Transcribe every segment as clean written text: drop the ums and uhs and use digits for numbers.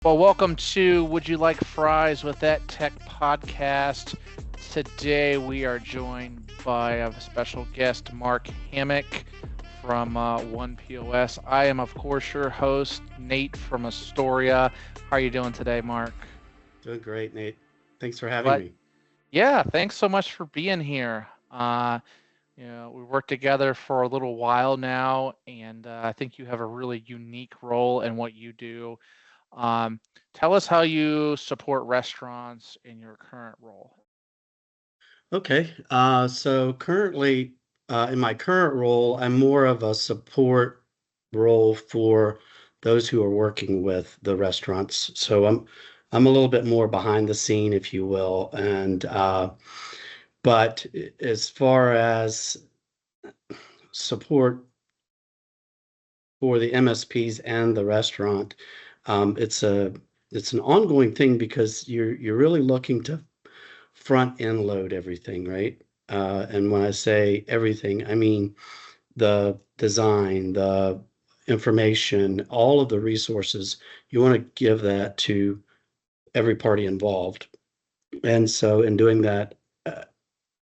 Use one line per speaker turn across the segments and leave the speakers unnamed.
Well, welcome to Would You Like Fries with That Tech podcast. Today we are joined by a special guest, Marc Hammock from One POS. I am, of course, your host, Nate from Astoria. How are you doing today, Marc?
Doing great, Nate. Thanks for having
But
me.
yeah, thanks so much for being here. We worked together for a little while now, and I think you have a really unique role in what you do. Um, Tell us how you support restaurants in your current role.
Okay, so currently, in my current role, I'm more of a support role for those who are working with the restaurants. So I'm a little bit more behind the scene, if you will. And but as far as support for the MSPs and the restaurant, it's an ongoing thing because you're really looking to front end load everything, right? And when I say everything, I mean the design, the information, all of the resources. You want to give that to every party involved. And so in doing that,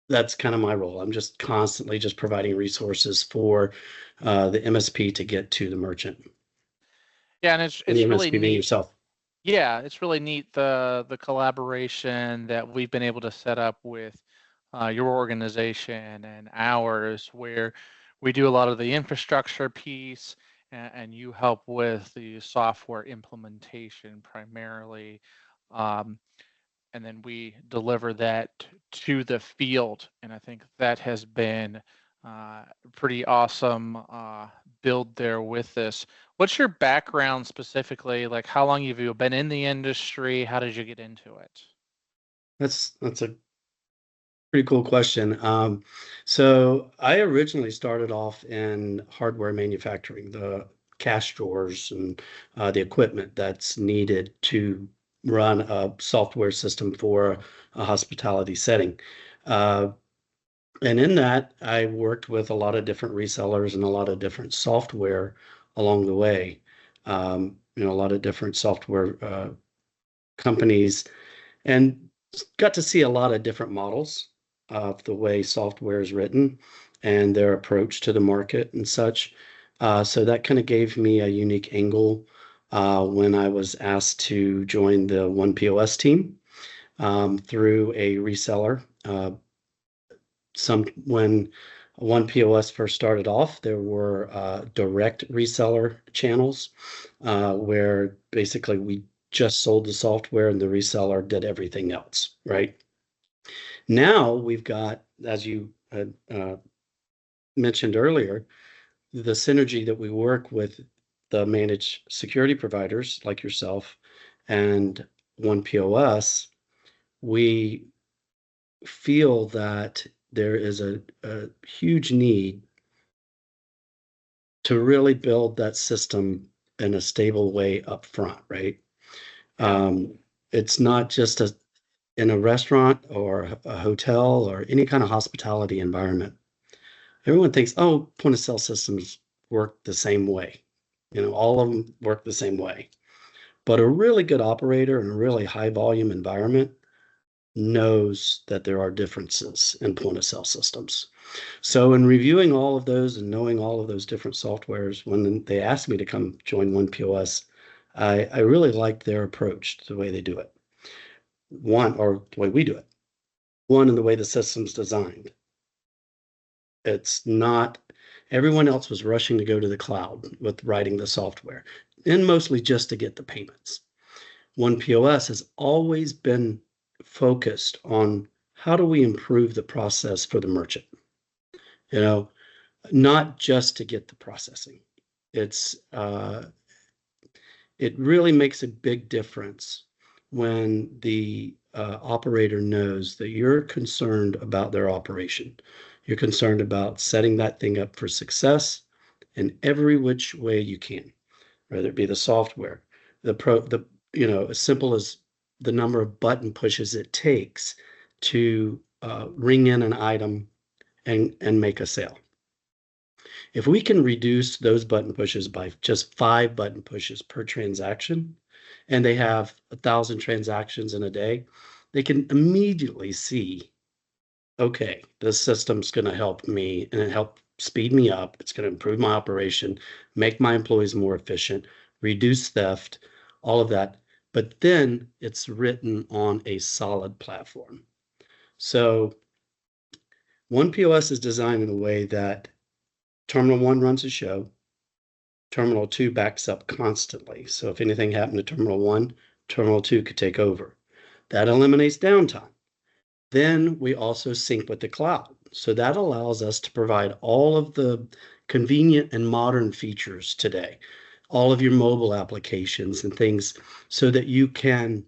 that's kind of my role. I'm just constantly just providing resources for the MSP to get to the merchant,
Yeah, and
and the
it's really
MSP being
neat.
yourself.
Yeah, it's really neat the collaboration that we've been able to set up with your organization and ours, where we do a lot of the infrastructure piece, and you help with the software implementation primarily. Um, and then we deliver that to the field. And I think that has been pretty awesome build there with this. What's your background specifically? Like, how long have you been in the industry? How did you get into it?
That's a pretty cool question. So I originally started off in hardware manufacturing, the cash drawers and the equipment that's needed to run a software system for a hospitality setting. Uh, and in that, I worked with a lot of different resellers and a lot of different software along the way. A lot of different software companies, and got to see a lot of different models of the way software is written and their approach to the market and such. So that kind of gave me a unique angle when I was asked to join the One POS team through a reseller. When One POS first started off, there were direct reseller channels where basically we just sold the software and the reseller did everything else, right? Now we've got, as you had mentioned earlier, the synergy that we work with the managed security providers like yourself and One POS. We feel that there is a huge need to really build that system in a stable way up front, right?
Yeah.
Um, it's not just in a restaurant or a hotel or any kind of hospitality environment. Everyone thinks, oh, point of sale systems work the same way. All of them work the same way. But a really good operator in a really high volume environment knows that there are differences in point of sale systems. So, in reviewing all of those and knowing all of those different softwares, when they asked me to come join One POS, I really liked their approach to the way they do it. One, or the way we do it. One, in the way the system's designed. It's not, everyone else was rushing to go to the cloud with writing the software, and mostly just to get the payments. One POS has always been focused on how do we improve the process for the merchant, you know, not just to get the processing. It's it really makes a big difference when the operator knows that you're concerned about their operation. You're concerned about setting that thing up for success in every which way you can, whether it be the software, as simple as the number of button pushes it takes to ring in an item and make a sale. If we can reduce those button pushes by just 5 button pushes per transaction, and they have 1,000 transactions in a day, they can immediately see, okay, this system's going to help me and help speed me up. It's going to improve my operation, make my employees more efficient, reduce theft, all of that. But then it's written on a solid platform. So One POS is designed in a way that Terminal 1 runs a show, Terminal 2 backs up constantly. So if anything happened to Terminal 1, Terminal 2 could take over. That eliminates downtime. Then we also sync with the cloud. So that allows us to provide all of the convenient and modern features today, all of your mobile applications and things, so that you can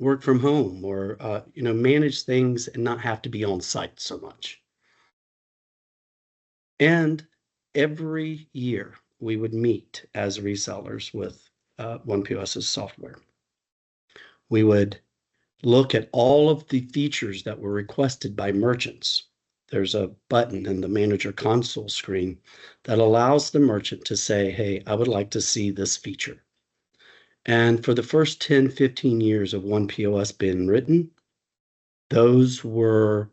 work from home or manage things and not have to be on site so much. And every year we would meet as resellers with One POS's software. We would look at all of the features that were requested by merchants. There's a button in the manager console screen that allows the merchant to say, hey, I would like to see this feature. And for the first 10, 15 years of One POS being written, those were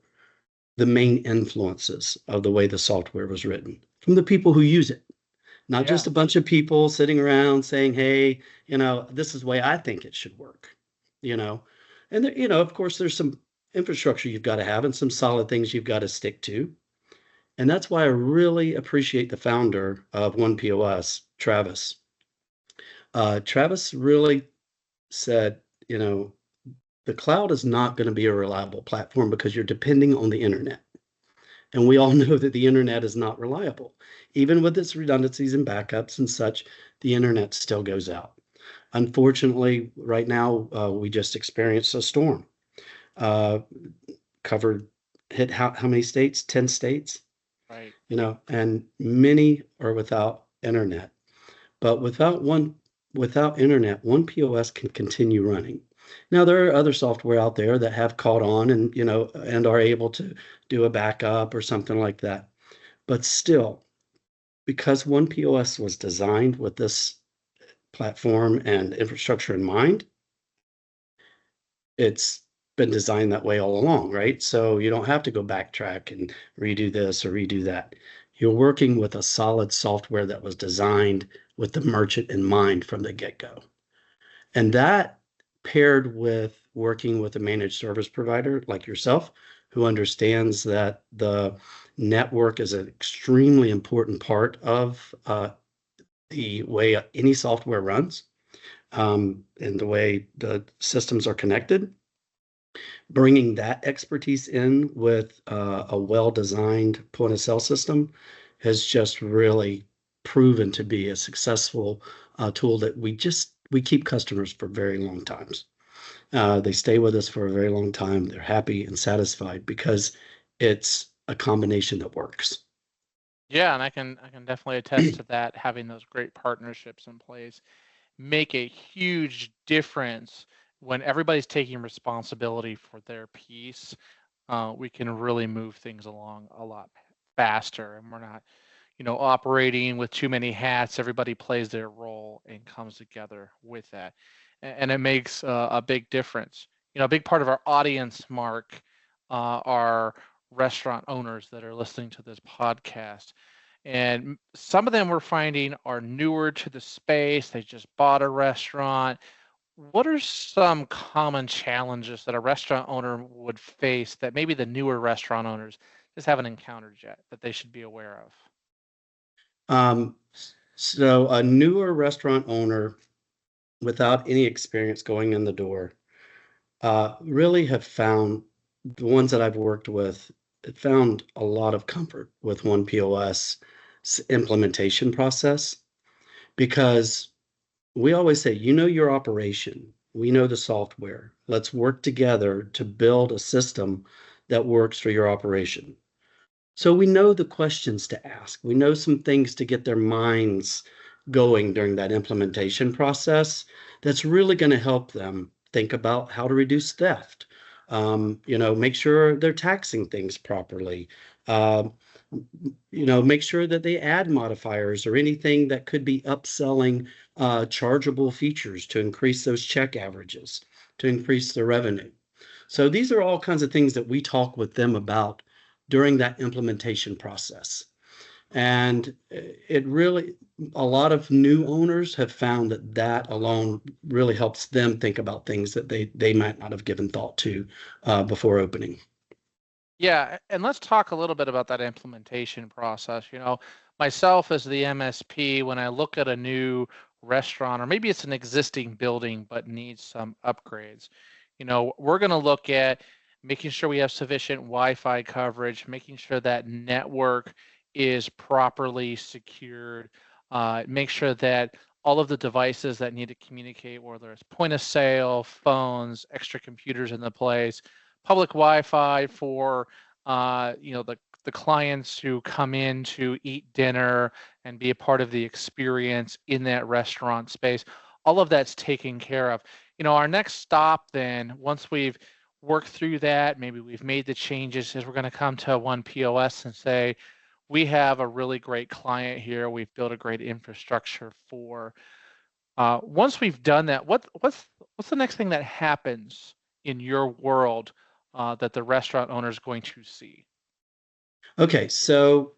the main influences of the way the software was written from the people who use it. Not
Yeah.
just a bunch of people sitting around saying, hey, this is the way I think it should work, you know. And, of course, there's some infrastructure you've got to have and some solid things you've got to stick to. And that's why I really appreciate the founder of One POS, Travis. Travis really said, the cloud is not going to be a reliable platform because you're depending on the internet. And we all know that the internet is not reliable. Even with its redundancies and backups and such, the internet still goes out. Unfortunately, right now, we just experienced a storm. Uh, hit how many states? 10 states,
Right.
and many are without internet. But without internet, One POS can continue running. Now, there are other software out there that have caught on and are able to do a backup or something like that. But still, because One POS was designed with this platform and infrastructure in mind, it's been designed that way all along, right? So you don't have to go backtrack and redo this or redo that. You're working with a solid software that was designed with the merchant in mind from the get-go. And that paired with working with a managed service provider like yourself, who understands that the network is an extremely important part of the way any software runs, and the way the systems are connected. Bringing that expertise in with a well-designed point-of-sale system has just really proven to be a successful tool that we keep customers for very long times. They stay with us for a very long time. They're happy and satisfied because it's a combination that works.
Yeah, and I can definitely attest to that. Having those great partnerships in place make a huge difference when everybody's taking responsibility for their piece. We can really move things along a lot faster, and we're not, operating with too many hats. Everybody plays their role and comes together with that, and it makes a big difference. A big part of our audience, Mark, are restaurant owners that are listening to this podcast. And some of them we're finding are newer to the space. They just bought a restaurant. What are some common challenges that a restaurant owner would face that maybe the newer restaurant owners just haven't encountered yet that they should be aware of?
So a newer restaurant owner without any experience going in the door really have found the ones that I've worked with found a lot of comfort with One POS implementation process because we always say, your operation, we know the software. Let's work together to build a system that works for your operation. So we know the questions to ask. We know some things to get their minds going during that implementation process that's really going to help them think about how to reduce theft. Make sure they're taxing things properly. Make sure that they add modifiers or anything that could be upselling chargeable features to increase those check averages, to increase the revenue. So these are all kinds of things that we talk with them about during that implementation process. And it really, a lot of new owners have found that that alone really helps them think about things that they might not have given thought to before opening.
Yeah, and let's talk a little bit about that implementation process. Myself as the MSP, when I look at a new restaurant, or maybe it's an existing building but needs some upgrades, we're going to look at making sure we have sufficient Wi-Fi coverage, making sure that network is properly secured, make sure that all of the devices that need to communicate, whether it's point of sale, phones, extra computers in the place, public Wi-Fi for the clients who come in to eat dinner and be a part of the experience in that restaurant space. All of that's taken care of. Our next stop then, once we've worked through that, maybe we've made the changes, is we're going to come to One POS and say, we have a really great client here. We've built a great infrastructure for. Once we've done that, what's the next thing that happens in your world that the restaurant owner is going to see?
Okay, so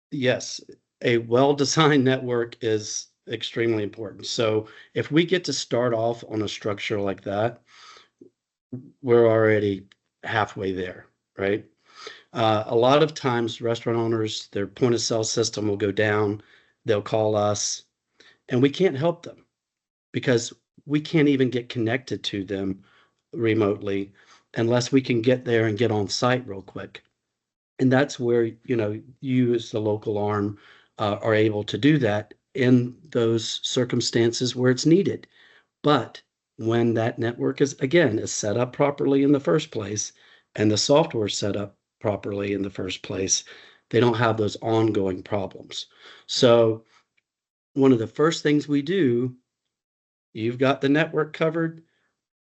yes, a well-designed network is extremely important. So if we get to start off on a structure like that, we're already halfway there, right? A lot of times, restaurant owners, their point of sale system will go down. They'll call us, and we can't help them because we can't even get connected to them remotely unless we can get there and get on site real quick. And that's where, you as the local arm are able to do that in those circumstances where it's needed. But when that network is set up properly in the first place and the software set up properly in the first place, they don't have those ongoing problems. So one of the first things we do, you've got the network covered.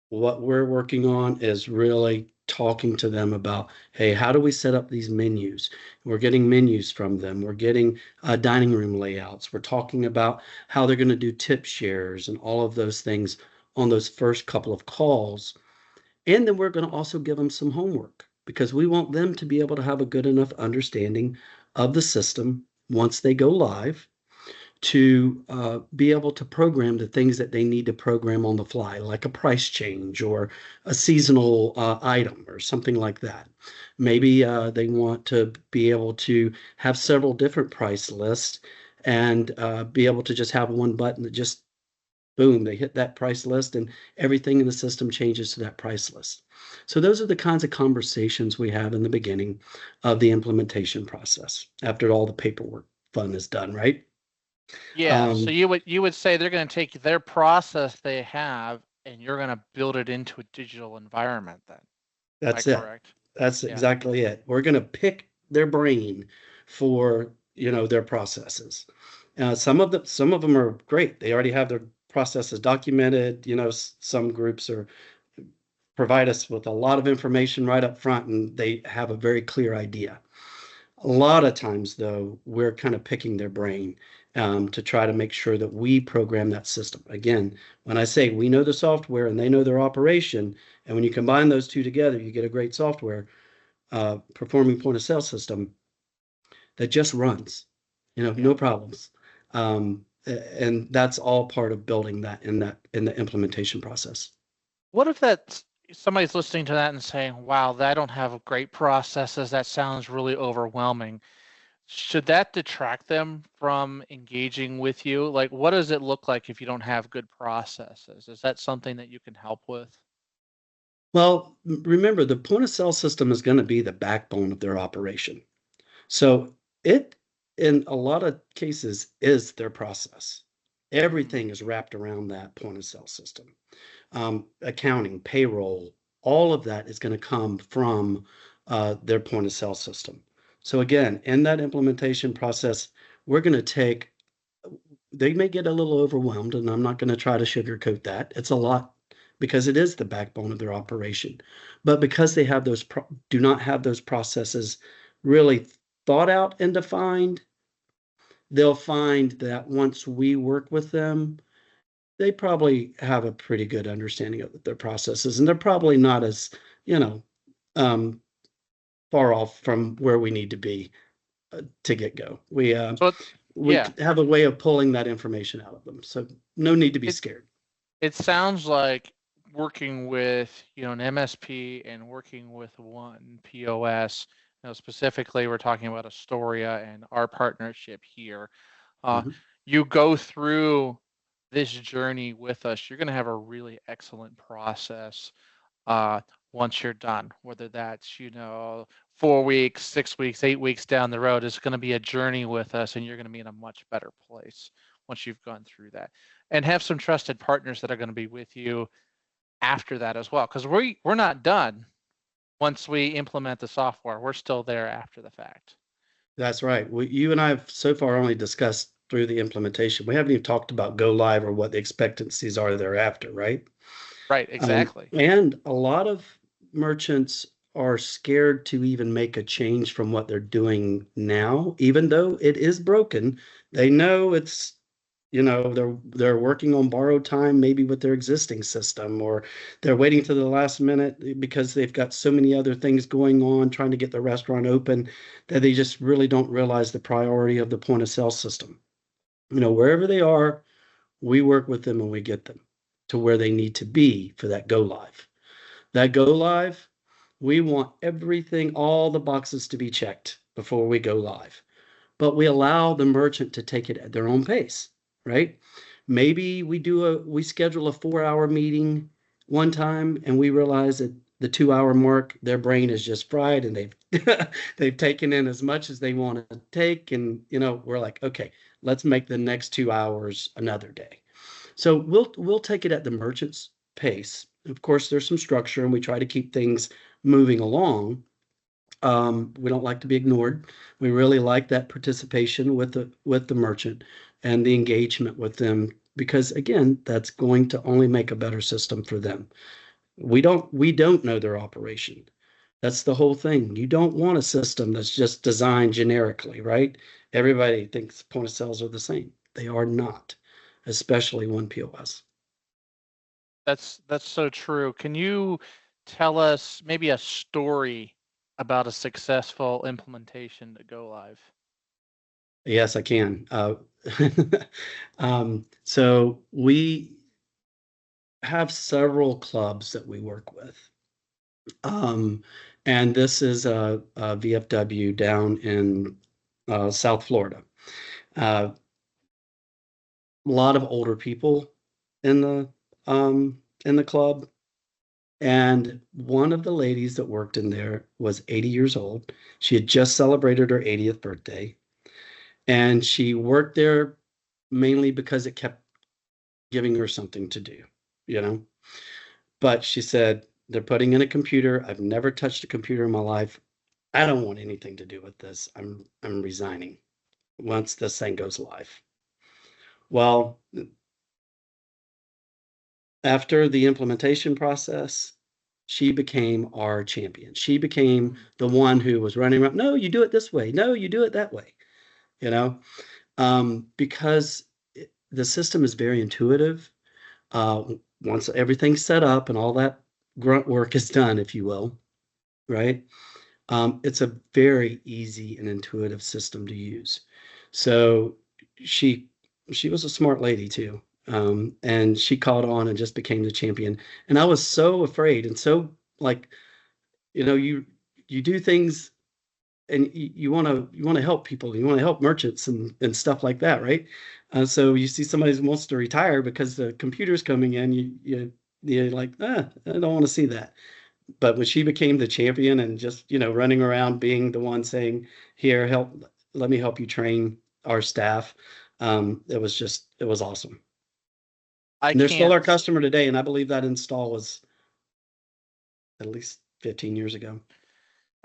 What we're working on is really talking to them about, hey, how do we set up these menus? We're getting menus from them. We're getting dining room layouts. We're talking about how they're going to do tip shares and all of those things on those first couple of calls. And then we're going to also give them some homework because we want them to be able to have a good enough understanding of the system once they go live to be able to program the things that they need to program on the fly, like a price change or a seasonal item or something like that. Maybe they want to be able to have several different price lists and be able to just have one button that just, boom, they hit that price list and everything in the system changes to that price list. So those are the kinds of conversations we have in the beginning of the implementation process after all the paperwork fun is done, right?
Yeah, so
Um,
you would say they're going to take their process they have and you're going to build it into a digital environment then. Am I
that's it.
correct?
That's
Yeah.
exactly it. We're going to pick their brain for, their processes. Some of them are great. They already have their processes documented. Some groups are provide us with a lot of information right up front, and they have a very clear idea. A lot of times, though, we're kind of picking their brain to try to make sure that we program that system. Again, when I say we know the software and they know their operation, and when you combine those two together, you get a great software performing point of sale system that just runs,
Yeah.
no problems. And that's all part of building that in the implementation process.
What if somebody's listening to that and saying, wow, I don't have great processes. That sounds really overwhelming. Should that detract them from engaging with you? Like, what does it look like if you don't have good processes? Is that something that you can help with?
Well, remember, the point of sale system is going to be the backbone of their operation. So it, in a lot of cases, is their process.
Mm,
Everything is wrapped around that point of sale system. Accounting, payroll, all of that is going to come from their point of sale system. So again, in that implementation process, we're going to take, they may get a little overwhelmed, and I'm not going to try to sugarcoat that. It's a lot because it is the backbone of their operation. But because they have do not have those processes really thought out and defined, they'll find that once we work with them, they probably have a pretty good understanding of their processes, and they're probably not as, you know, um, far off from where we need to be to get go.
So
We
yeah,
have a way of pulling that information out of them, so no need to be
it
scared.
it sounds like working with, an MSP and working with One POS. Specifically, we're talking about Astoria and our partnership here. Uh,
Mhm.
you go through this journey with us, you're going to have a really excellent process uh, once you're done, whether that's, 4 weeks, 6 weeks, 8 weeks down the road. It's going to be a journey with us, and you're going to be in a much better place once you've gone through that. And have some trusted partners that are going to be with you after that as well, because we're not done once we implement the software. We're still there after the fact.
That's right. You and I have so far only discussed through the implementation. We haven't even talked about go live or what the expectancies are thereafter, right?
Right, exactly.
And a lot of merchants are scared to even make a change from what they're doing now, even though it is broken. They know it's, they're working on borrowed time, maybe with their existing system, or they're waiting to the last minute because they've got so many other things going on, trying to get the restaurant open, that they just really don't realize the priority of the point of sale system. Wherever they are, we work with them and we get them to where they need to be for that go live. That go live, we want everything, all the boxes to be checked before we go live. But we allow the merchant to take it at their own pace, right? Maybe we schedule a 4-hour meeting one time and we realize at the 2-hour mark, their brain is just fried and they've taken in as much as they want to take. And we're like, okay, let's make the next 2 hours another day. So we'll take it at the merchant's pace. Of course, there's some structure, and we try to keep things moving along. We don't like to be ignored. We really like that participation with the merchant and the engagement with them, because again, that's going to only make a better system for them. We don't know their operation. That's the whole thing. You don't want a system that's just designed generically, right? Everybody thinks point of sales are the same. They are not, especially One POS.
That's so true. Can you tell us maybe a story about a successful implementation to go live?
Yes, I can. So we have several clubs that we work with. Um, and this is a VFW down in South Florida. A lot of older people in the club. And one of the ladies that worked in there was 80 years old. She had just celebrated her 80th birthday. And she worked there mainly because it kept giving her something to do, you know. But she said, they're putting in a computer. I've never touched a computer in my life. I don't want anything to do with this. I'm resigning once this thing goes live. Well, after the implementation process, she became our champion. She became
Mm.
the one who was running around. No, you do it this way. No, you do it that way. You know, because the system is very intuitive. Once everything's set up and all that grunt work is done, if you will, right? It's a very easy and intuitive system to use. So she she was a smart lady too. And she caught on and just became the champion. And I was so afraid and so like, you do things and you want to help people, you want to help merchants and stuff like that, right? So you see somebody who wants to retire because the computer's coming in, you're like, I don't want to see that. But when she became the champion and just running around being the one saying, here, let me help you train our staff, it was awesome.
I
And they're still
can't
our customer today, and I believe that install was at least 15 years ago.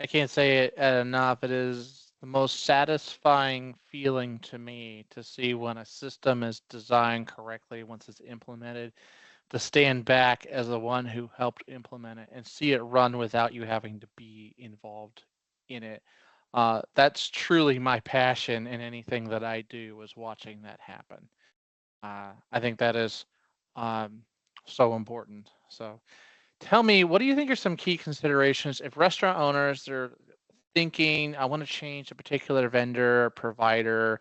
I can't say it enough. It is the most satisfying feeling to me to see when a system is designed correctly once it's implemented, to stand back as the one who helped implement it and see it run without you having to be involved in it. That's truly my passion in anything that I do, is watching that happen. I think that is um, so important. So tell me, what do you think are some key considerations if restaurant owners are thinking, I want to change a particular vendor or provider?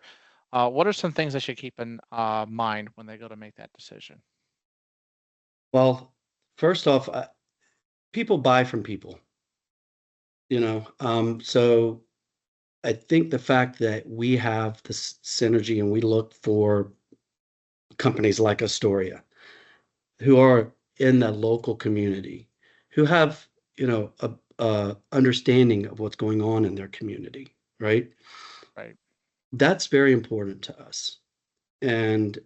What are some things they should keep in mind when they go to make that decision?
Well, first off, people buy from people, so I think the fact that we have this synergy and we look for companies like Astoria who are in the local community, who have, a understanding of what's going on in their community, right?
Right.
That's very important to us. And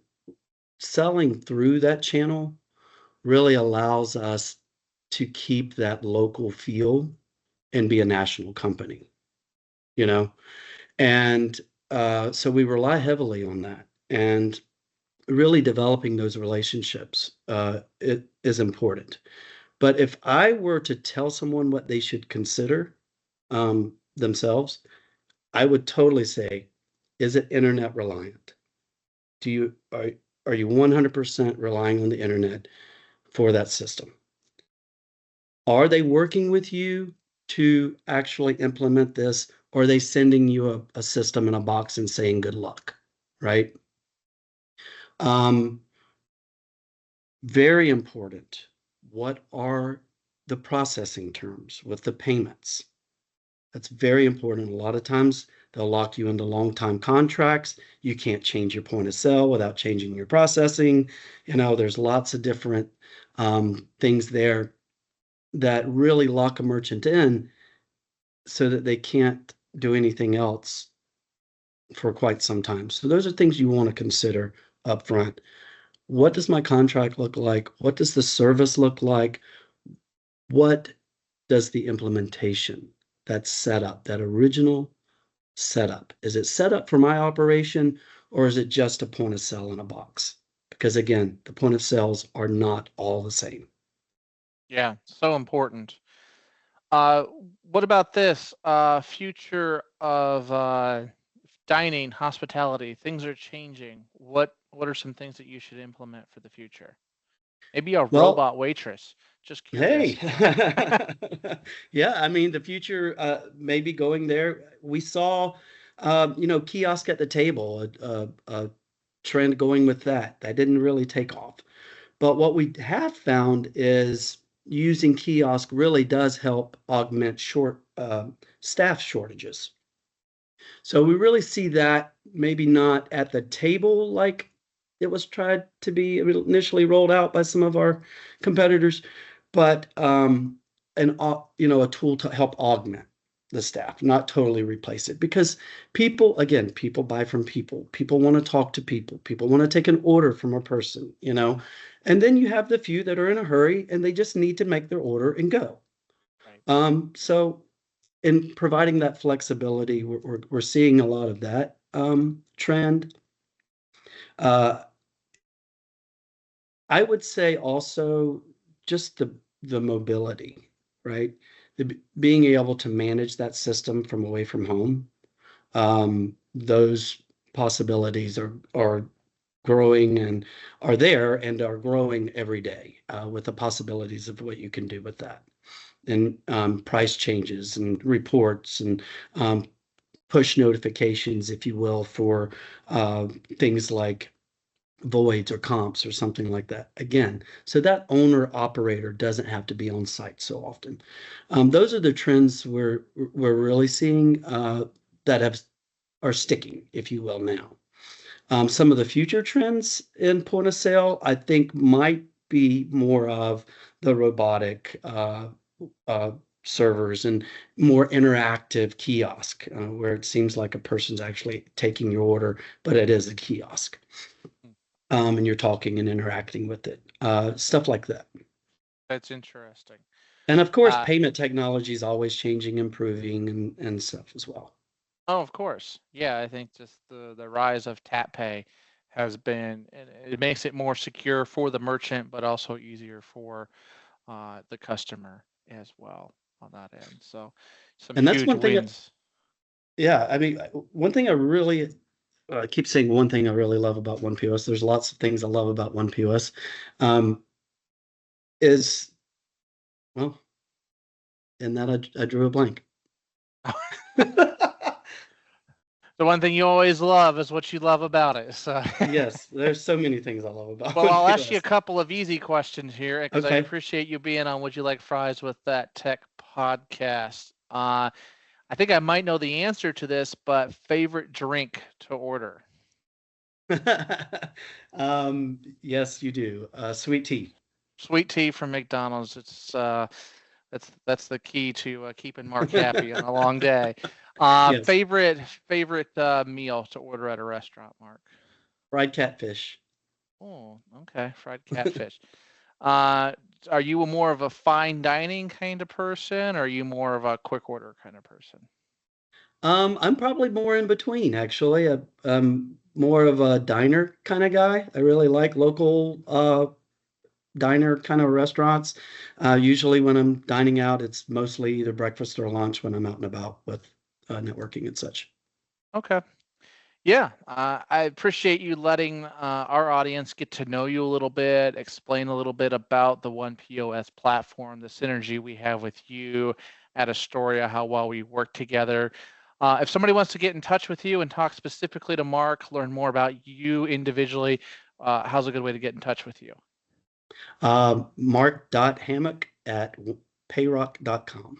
selling through that channel really allows us to keep that local feel and be a national company, you know? And so we rely heavily on that. And really developing those relationships it is important. But if I were to tell someone what they should consider themselves, I would totally say, is it internet reliant? Do you are you 100% relying on the internet for that system? Are they working with you to actually implement this? Or are they sending you a system in a box and saying good luck? Right? Um, Very important. What are the processing terms with the payments? That's very important. A lot of times they'll lock you into long-time contracts. You can't change your point of sale without changing your processing. There's lots of different things there that really lock a merchant in so that they can't do anything else for quite some time. So those are things you want to consider up front. What does my contract look like? What does the service look like? What does the implementation, that setup, that original setup, is it set up for my operation or is it just a point of sale in a box? Because again, the point of sales are not all the same.
Yeah, so important. Uh, what about this? Future of dining, hospitality. Things are changing. What are some things that you should implement for the future? Maybe a
Well,
robot waitress. Just
hey,
curious.
yeah, I mean, the future may be going there. We saw, kiosk at the table, a trend going with that. That didn't really take off. But what we have found is using kiosk really does help augment staff shortages. So we really see that maybe not at the table like it was tried to be initially rolled out by some of our competitors, but a tool to help augment the staff, not totally replace it. Because people buy from people. People want to talk to people. People want to take an order from a person. And then you have the few that are in a hurry and they just need to make their order and go.
Right.
So in providing that flexibility, we're seeing a lot of that trend. Uh, I would say also just the mobility, right? Being able to manage that system from away from home. Those possibilities are growing and are there and are growing every day with the possibilities of what you can do with that. And price changes and reports and um, push notifications, if you will, for uh, things like voids or comps or something like that. Again, so that owner operator doesn't have to be on site so often. Those are the trends we're really seeing that are sticking, if you will, now. Some of the future trends in point of sale, I think, might be more of the robotic uh, servers and more interactive kiosk, where it seems like a person's actually taking your order, but it is a kiosk,
Hmm.
and you're talking and interacting with it, stuff like that.
That's interesting.
And of course,
Uh,
payment technology is always changing, improving, and stuff as well.
oh, of course. Yeah, I think just the rise of tap pay has been, and it makes it more secure for the merchant, but also easier for the customer as well on that end. So some
And that's
huge
one thing
wins.
Yeah, I mean, one thing I really I keep saying one thing I really love about One POS. There's lots of things I love about One POS. Um, is well, and that I drew a blank.
The one thing you always love is what you love about it. So,
Yes, there's so many things I love about
well,
One
I'll ask you a
POS.
couple of easy questions here because I
Okay.
appreciate you being on Would You Like Fries with That Tech podcast. I think I might know the answer to this, but favorite drink to order?
Yes, you do. Sweet tea.
Sweet tea from McDonald's. That's the key to keeping Mark happy on a long day.
Yes,
Favorite meal to order at a restaurant, Mark?
fried catfish.
Oh, okay, fried catfish. Uh, are you more of a fine dining kind of person, or are you more of a quick order kind of person?
I'm probably more in between, actually. I'm more of a diner kind of guy. I really like local diner kind of restaurants. Usually when I'm dining out, it's mostly either breakfast or lunch when I'm out and about with networking and such.
Okay. Yeah, I appreciate you letting our audience get to know you a little bit, explain a little bit about the One POS platform, the synergy we have with you at Astoria, how well we work together. If somebody wants to get in touch with you and talk specifically to Mark, learn more about you individually, how's a good way to get in touch with you?
Mark.hammock at payrock.com.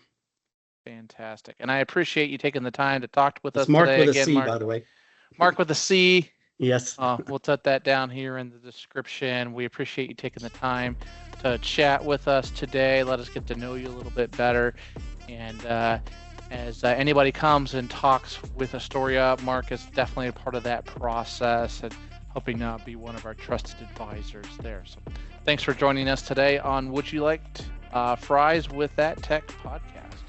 Fantastic. And I appreciate you taking the time to talk with
It's
us
Mark
today
with a
again,
C,
Mark.
by the way.
Mark with a C.
Yes.
We'll put that down here in the description. We appreciate you taking the time to chat with us today. Let us get to know you a little bit better. And as anybody comes and talks with Astoria, Mark is definitely a part of that process and hoping to be one of our trusted advisors there. So thanks for joining us today on Would You Like Fries with That Tech podcast.